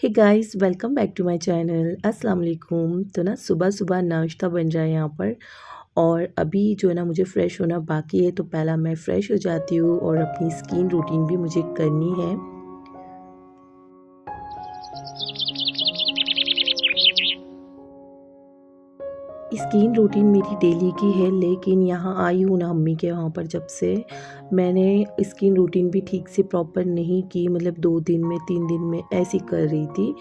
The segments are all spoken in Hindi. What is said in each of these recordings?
Hey guys, welcome back to my channel. अस्सलाम वालेकुम। तो ना सुबह सुबह नाश्ता बन रहा है यहाँ पर। और अभी जो है ना मुझे फ़्रेश होना बाकी है, तो पहला मैं फ़्रेश हो जाती हूँ और अपनी स्किन रूटीन भी मुझे करनी है। स्किन रूटीन मेरी डेली की है, लेकिन यहाँ आई हूँ ना अम्मी के वहाँ पर, जब से मैंने स्किन रूटीन भी ठीक से प्रॉपर नहीं की, मतलब 2 दिन में 3 दिन में ऐसी कर रही थी।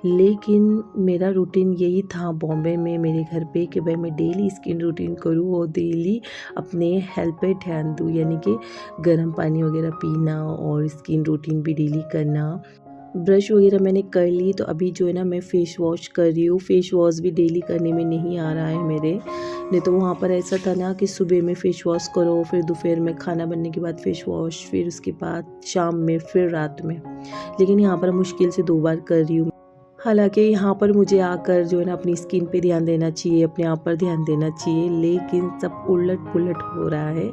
लेकिन मेरा रूटीन यही था बॉम्बे में मेरे घर पे कि भाई मैं डेली स्किन रूटीन करूँ और डेली अपने हेल्थ पे ध्यान दूँ, यानी कि गर्म पानी वगैरह पीना और स्किन रूटीन भी डेली करना। ब्रश वगैरह मैंने कर ली, तो अभी जो है ना मैं फ़ेस वॉश कर रही हूँ। फ़ेस वॉश भी डेली करने में नहीं आ रहा है मेरे। नहीं तो वहाँ पर ऐसा था ना कि सुबह में फ़ेस वॉश करो, फिर दोपहर में खाना बनने के बाद फ़ेस वॉश, फिर उसके बाद शाम में, फिर रात में। लेकिन यहाँ पर मुश्किल से 2 बार कर रही हूँ। हालाँकि यहाँ पर मुझे आकर जो है ना अपनी स्किन पे ध्यान देना चाहिए, अपने आप पर ध्यान देना चाहिए, लेकिन सब उलट-पुलट हो रहा है।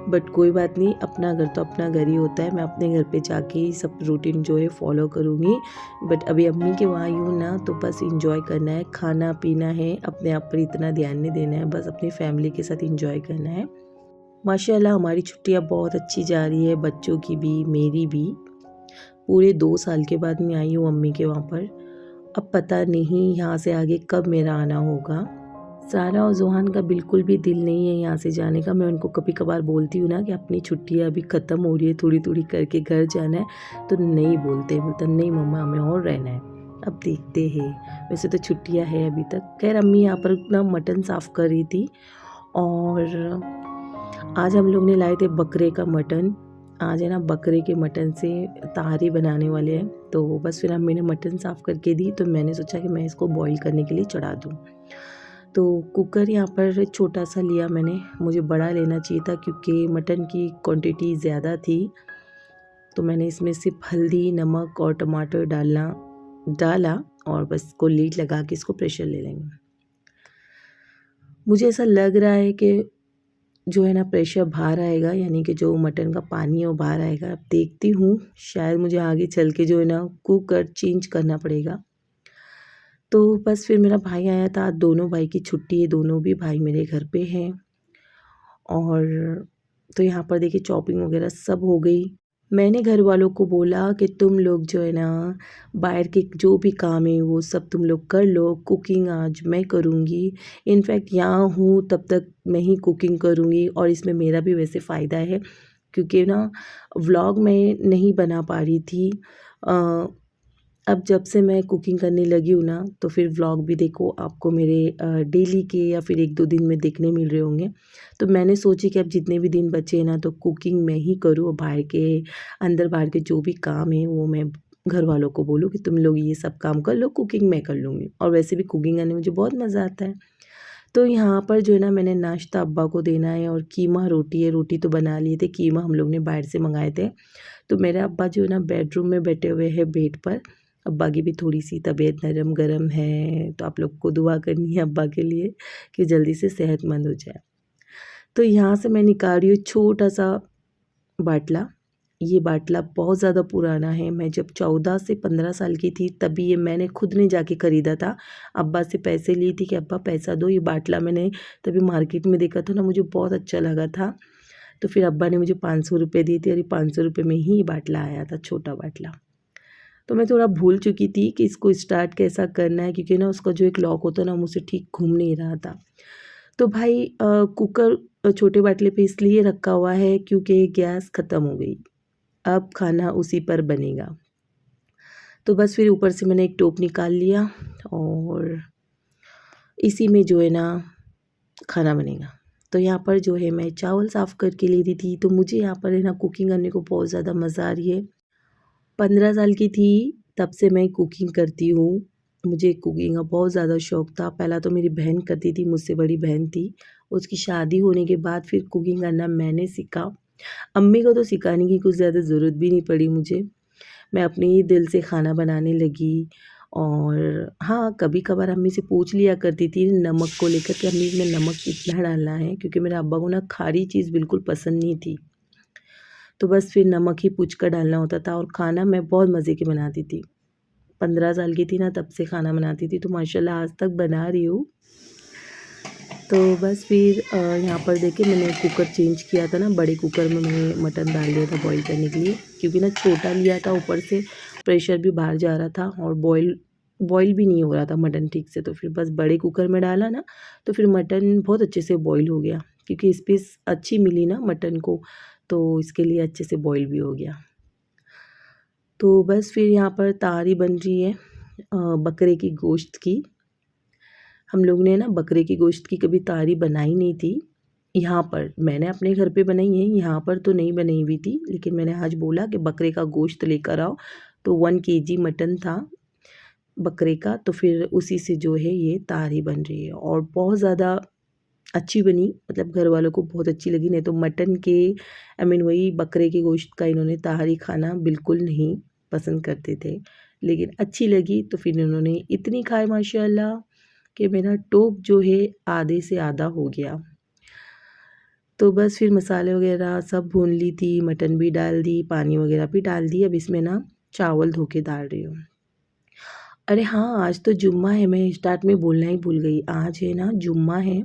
बट कोई बात नहीं, अपना घर तो अपना घर ही होता है। मैं अपने घर पे जाके ही सब रूटीन जो है फ़ॉलो करूँगी। बट अभी अम्मी के वहाँ यूँ ना, तो बस एन्जॉय करना है, खाना-पीना है, अपने आप पर इतना ध्यान नहीं देना है, बस अपनी फैमिली के साथ एन्जॉय करना है। माशाल्लाह हमारी छुट्टियाँ बहुत अच्छी जा रही है, बच्चों की भी, मेरी भी। पूरे 2 साल के बाद मैं आई हूँ अम्मी के वहाँ पर। अब पता नहीं यहाँ से आगे कब मेरा आना होगा। सारा और ज़ोहान का बिल्कुल भी दिल नहीं है यहाँ से जाने का। मैं उनको कभी-कभार बोलती हूँ ना कि अपनी छुट्टियाँ अभी ख़त्म हो रही है, थोड़ी-थोड़ी करके घर जाना है, तो नहीं बोलते। बोलता नहीं मम्मा, हमें और रहना है। अब देखते हैं, वैसे तो छुट्टियाँ हैं अभी तक। खैर अम्मी यहाँ पर ना मटन साफ़ कर रही थी, और आज हम लोग ने लाए थे बकरे का मटन। आज है ना बकरे के मटन से तहारी बनाने वाले हैं, तो बस फिर अम्मी ने मटन साफ़ करके दी, तो मैंने सोचा कि मैं इसको बॉईल करने के लिए चढ़ा दूँ। तो कुकर यहाँ पर छोटा-सा लिया मैंने, मुझे बड़ा लेना चाहिए था क्योंकि मटन की क्वांटिटी ज़्यादा थी। तो मैंने इसमें सिर्फ़ हल्दी, नमक और टमाटर डाला, और बस इसको लीड लगा के इसको प्रेशर ले लेंगे। मुझे ऐसा लग रहा है कि जो है ना प्रेशर बाहर आएगा, यानी कि जो मटन का पानी है वो बाहर आएगा। अब देखती हूँ, शायद मुझे आगे चल के जो है ना कुकर चेंज करना पड़ेगा। तो बस फिर मेरा भाई आया था, दोनों भाई की छुट्टी है, दोनों भी भाई मेरे घर पे हैं। और तो यहाँ पर देखिए चॉपिंग वगैरह सब हो गई। मैंने घर वालों को बोला कि तुम लोग जो है ना बाहर के जो भी काम है वो सब तुम लोग कर लो, कुकिंग आज मैं करूँगी। इनफैक्ट यहाँ हूँ तब तक मैं ही कुकिंग करूँगी, और इसमें मेरा भी वैसे फ़ायदा है क्योंकि ना व्लॉग मैं नहीं बना पा रही थी। अ, अब जब से मैं कुकिंग करने लगी हूँ ना, तो फिर व्लॉग भी देखो आपको मेरे डेली के या फिर 1-2 दिन में देखने मिल रहे होंगे। तो मैंने सोची कि अब जितने भी दिन बचे हैं ना, तो कुकिंग मैं ही करूँ, और बाहर के अंदर-बाहर के जो भी काम है वो मैं घर वालों को बोलूँ कि तुम लोग ये सब काम कर लो, कुकिंग मैं कर लूँगी। और वैसे भी कुकिंग करने में मुझे बहुत मज़ा आता है। तो यहाँ पर जो है ना मैंने नाश्ता अब्बा को देना है, और कीमा रोटी है, रोटी तो बना लिए थे, कीमा हम लोग ने बाहर से मँगाए थे। तो मेरे अब्बा जो है ना बेडरूम में बैठे हुए हैं बेड पर। अब्बा की भी थोड़ी-सी तबीयत नरम-गरम है, तो आप लोग को दुआ करनी है अब्बा के लिए कि जल्दी से सेहतमंद हो जाए। तो यहाँ से मैं निकाल रही हूँ छोटा-सा बाटला। ये बाटला बहुत ज़्यादा पुराना है, मैं जब 14 से 15 साल की थी तभी ये मैंने खुद ने जाके खरीदा था। अब्बा से पैसे ली थी कि अब्बा पैसा दो, ये बाटला मैंने तभी मार्केट में देखा था ना, मुझे बहुत अच्छा लगा था। तो फिर अब्बा ने मुझे 500 रुपए दिए थे, और ये 500 रुपए में ही ये बाटला आया था, छोटा बाटला। तो मैं थोड़ा भूल चुकी थी कि इसको स्टार्ट कैसा करना है, क्योंकि ना उसका जो एक लॉक होता है ना मुझसे ठीक घूम नहीं रहा था। तो भाई कुकर छोटे बाटले पे इसलिए रखा हुआ है क्योंकि गैस ख़त्म हो गई। अब खाना उसी पर बनेगा। तो बस फिर ऊपर से मैंने एक टोप निकाल लिया, और इसी में जो है ना खाना बनेगा। तो यहाँ पर जो है मैं चावल साफ़ करके ले रही थी, तो मुझे यहाँ पर है ना कुकिंग करने को बहुत ज़्यादा मज़ा आ रही है। 15 साल की थी तब से मैं कुकिंग करती हूँ। मुझे कुकिंग का बहुत ज़्यादा शौक था। पहला तो मेरी बहन करती थी, मुझसे बड़ी बहन थी। उसकी शादी होने के बाद फिर कुकिंग करना मैंने सीखा। अम्मी को तो सिखाने की कुछ ज़्यादा ज़रूरत भी नहीं पड़ी मुझे। मैं अपने ही दिल से खाना बनाने लगी। और हाँ, कभी-कभार अम्मी से पूछ लिया करती थी नमक को लेकर कि अम्मी इसमें नमक कितना डालना है, क्योंकि मेरे अब्बा को ना खारी चीज़ बिल्कुल पसंद नहीं थी। तो बस फिर नमक ही पूछ कर डालना होता था, और खाना मैं बहुत मज़े की बनाती थी। 15 साल की थी ना तब से खाना बनाती थी, तो माशाल्लाह आज तक बना रही हूँ। तो बस फिर यहाँ पर देखिए मैंने कुकर चेंज किया था ना, बड़े कुकर में मैंने मटन डाल दिया था बॉईल करने के लिए, क्योंकि ना छोटा लिया था, ऊपर से प्रेशर भी बाहर जा रहा था और बॉईल भी नहीं हो रहा था मटन ठीक से। तो फिर बस बड़े कुकर में डाला ना, तो फिर मटन बहुत अच्छे से बॉईल हो गया, क्योंकि स्पेस अच्छी मिली ना मटन को, तो इसके लिए अच्छे से बॉईल भी हो गया। तो बस फिर यहाँ पर तहारी बन रही है बकरे की गोश्त की। हम लोग ने ना बकरे की गोश्त की कभी तहारी बनाई नहीं थी। यहाँ पर मैंने अपने घर पे बनाई है, यहाँ पर तो नहीं बनाई हुई थी, लेकिन मैंने आज बोला कि बकरे का गोश्त लेकर आओ, तो 1 केजी मटन था बकरे का, तो फिर उसी से जो है ये तहारी बन रही है और बहुत ज़्यादा अच्छी बनी, मतलब घर वालों को बहुत अच्छी लगी। नहीं तो मटन के वही बकरे के गोश्त का इन्होंने तहारी खाना बिल्कुल नहीं पसंद करते थे, लेकिन अच्छी लगी तो फिर इन्होंने इतनी खाई माशाल्लाह कि मेरा टोप जो है आधे से आधा हो गया। तो बस फिर मसाले वगैरह सब भून ली थी, मटन भी डाल दी, पानी वगैरह भी डाल दी। अब इसमें ना चावल धो के डाल रही हूँ। अरे हाँ, आज तो जुम्मा है, मैं स्टार्ट में बोलना ही भूल गई। आज है ना जुम्मा है।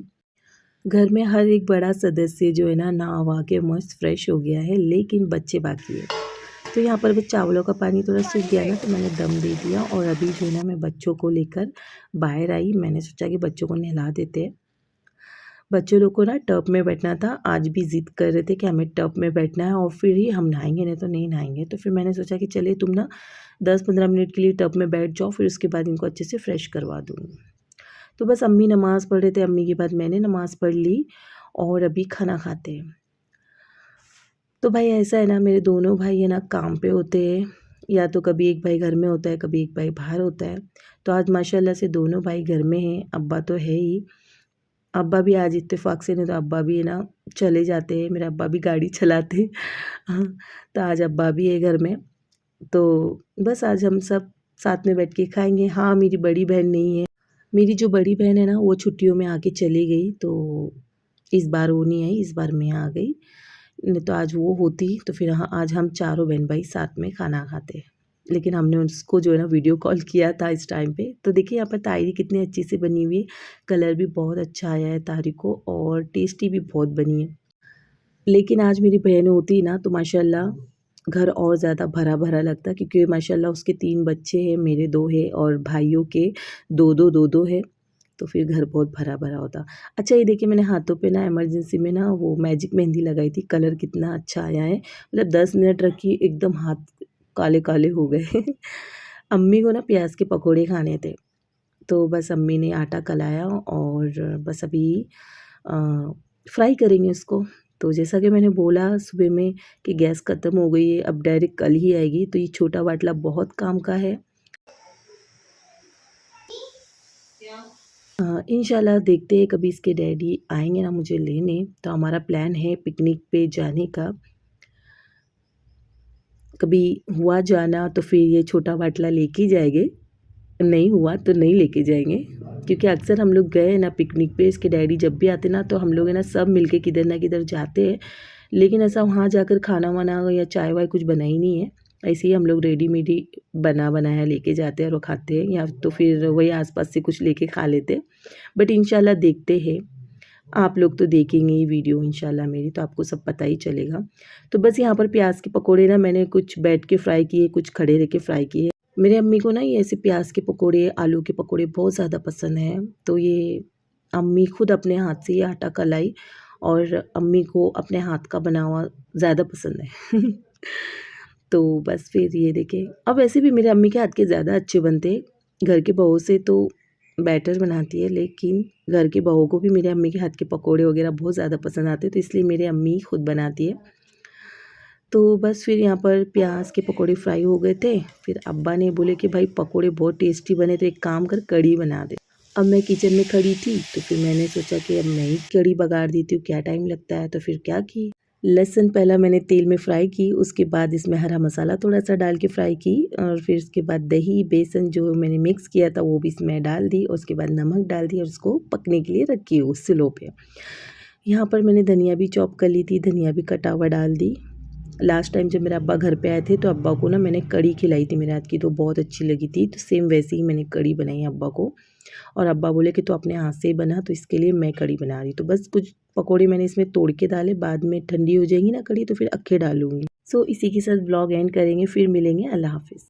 घर में हर एक बड़ा सदस्य जो है ना नहा के मस्त फ्रेश हो गया है, लेकिन बच्चे बाकी है। तो यहाँ पर बस चावलों का पानी थोड़ा सूख गया ना, तो मैंने दम दे दिया और अभी जो है ना मैं बच्चों को लेकर बाहर आई। मैंने सोचा कि बच्चों को नहला देते हैं। बच्चों लोग को ना टब में बैठना था, आज भी ज़िद कर रहे थे कि हमें टब में बैठना है और फिर ही हम नहाएंगे, नहीं तो नहीं नहाएंगे। तो फिर मैंने सोचा कि चलिए तुम ना 10-15 मिनट के लिए टब में बैठ जाओ, फिर उसके बाद इनको अच्छे से फ्रेश करवा दूँगी। तो बस अम्मी नमाज़ पढ़ रहे थे, अम्मी के बाद मैंने नमाज़ पढ़ ली और अभी खाना खाते हैं। तो भाई ऐसा है ना, मेरे दोनों भाई है ना काम पे होते हैं, या तो कभी एक भाई घर में होता है, कभी एक भाई बाहर होता है। तो आज माशाल्लाह से दोनों भाई घर में हैं, अब्बा तो है ही। अब्बा भी आज इत्तेफाक से, नहीं तो अब्बा भी है ना चले जाते हैं, मेरे अब्बा भी गाड़ी चलाते हैं। हाँ, तो आज अब्बा भी है घर में। तो बस आज हम सब साथ में बैठ के खाएंगे। हाँ, मेरी बड़ी बहन नहीं है। मेरी जो बड़ी बहन है ना वो छुट्टियों में आके चली गई, तो इस बार वो नहीं आई, इस बार मैं आ गई। नहीं तो आज वो होती तो फिर हाँ आज हम चारों बहन भाई साथ में खाना खाते। लेकिन हमने उसको जो है ना वीडियो कॉल किया था इस टाइम पे। तो देखिए यहाँ पर तारी कितनी अच्छी से बनी हुई है, कलर भी बहुत अच्छा आया है तारी को और टेस्टी भी बहुत बनी है। लेकिन आज मेरी बहन होती ना तो माशाल्लाह घर और ज़्यादा भरा भरा लगता, क्योंकि माशाल्लाह उसके 3 बच्चे हैं, मेरे 2 हैं और भाइयों के 2-2 है, तो फिर घर बहुत भरा भरा होता। अच्छा ये देखिए मैंने हाथों पे ना इमरजेंसी में ना वो मैजिक मेहंदी लगाई थी, कलर कितना अच्छा आया है, मतलब 10 मिनट रखी एकदम हाथ काले काले हो गए। अम्मी को ना प्याज के पकौड़े खाने थे, तो बस अम्मी ने आटा कलाया और बस अभी फ्राई करेंगे उसको। तो जैसा कि मैंने बोला सुबह में कि गैस ख़त्म हो गई है, अब डायरेक्ट कल ही आएगी, तो ये छोटा बाटला बहुत काम का है। इंशाल्लाह देखते हैं, कभी इसके डैडी आएंगे ना मुझे लेने, तो हमारा प्लान है पिकनिक पे जाने का। कभी हुआ जाना तो फिर ये छोटा बाटला लेके जाएंगे, नहीं हुआ तो नहीं लेके जाएंगे, क्योंकि अक्सर हम लोग गए ना पिकनिक पे, इसके डैडी जब भी आते ना तो हम लोग है ना सब मिलके किधर ना किधर जाते हैं, लेकिन ऐसा वहाँ जाकर खाना वाना या चाय वाय कुछ बनाई नहीं है। ऐसे ही हम लोग रेडीमेड ही बना बनाया लेके जाते हैं और खाते हैं, या तो फिर वही आसपास से कुछ लेके खा लेते हैं। बट इंशाल्लाह देखते हैं, आप लोग तो देखेंगे ही वीडियो इंशाल्लाह मेरी, तो आपको सब पता ही चलेगा। तो बस यहाँ पर प्याज के पकौड़े ना मैंने कुछ बैठ के फ्राई किए, कुछ खड़े रह के फ्राई किए। मेरे अम्मी को ना ये ऐसे प्याज के पकौड़े, आलू के पकौड़े बहुत ज़्यादा पसंद हैं, तो ये अम्मी खुद अपने हाथ से ये आटा कलाई और अम्मी को अपने हाथ का बना हुआ ज़्यादा पसंद है। तो बस फिर ये देखिए, अब वैसे भी मेरे अम्मी के हाथ के ज़्यादा अच्छे बनते हैं, घर के बहू से तो बेटर बनाती है, लेकिन घर की बहू को भी मेरे अम्मी के हाथ के पकोड़े वगैरह बहुत ज़्यादा पसंद आते हैं, तो इसलिए मेरे अम्मी खुद बनाती है। तो बस फिर यहाँ पर प्याज के पकोड़े फ्राई हो गए थे, फिर अब्बा ने बोले कि भाई पकोड़े बहुत टेस्टी बने, तो एक काम कर कढ़ी बना दे। अब मैं किचन में खड़ी थी तो फिर मैंने सोचा कि अब मैं ही कढ़ी बघार देती हूँ, क्या टाइम लगता है। तो फिर क्या की, लहसुन पहला मैंने तेल में फ्राई की, उसके बाद इसमें हरा मसाला थोड़ा सा डाल के फ्राई की, और फिर उसके बाद दही बेसन जो मैंने मिक्स किया था वो भी इसमें डाल दी, और उसके बाद नमक डाल दी और उसको पकने के लिए रखी हूँ स्लो पे। यहाँ पर मैंने धनिया भी चॉप कर ली थी, धनिया भी कटा हुआ डाल दी, लास्ट टाइम जब मेरे अब्बा घर पे आए थे तो अब्बा को ना मैंने कढ़ी खिलाई थी मेरे हाथ की, तो बहुत अच्छी लगी थी। तो सेम वैसे ही मैंने कढ़ी बनाई अब्बा को, और अब्बा बोले कि तो अपने हाथ से ही बना, तो इसके लिए मैं कढ़ी बना रही। तो बस कुछ पकौड़े मैंने इसमें तोड़ के डाले, बाद में ठंडी हो जाएंगी ना कढ़ी तो फिर अक्खे डालूंगी। सो इसी के साथ ब्लॉग एंड करेंगे, फिर मिलेंगे। अल्लाह हाफिज़।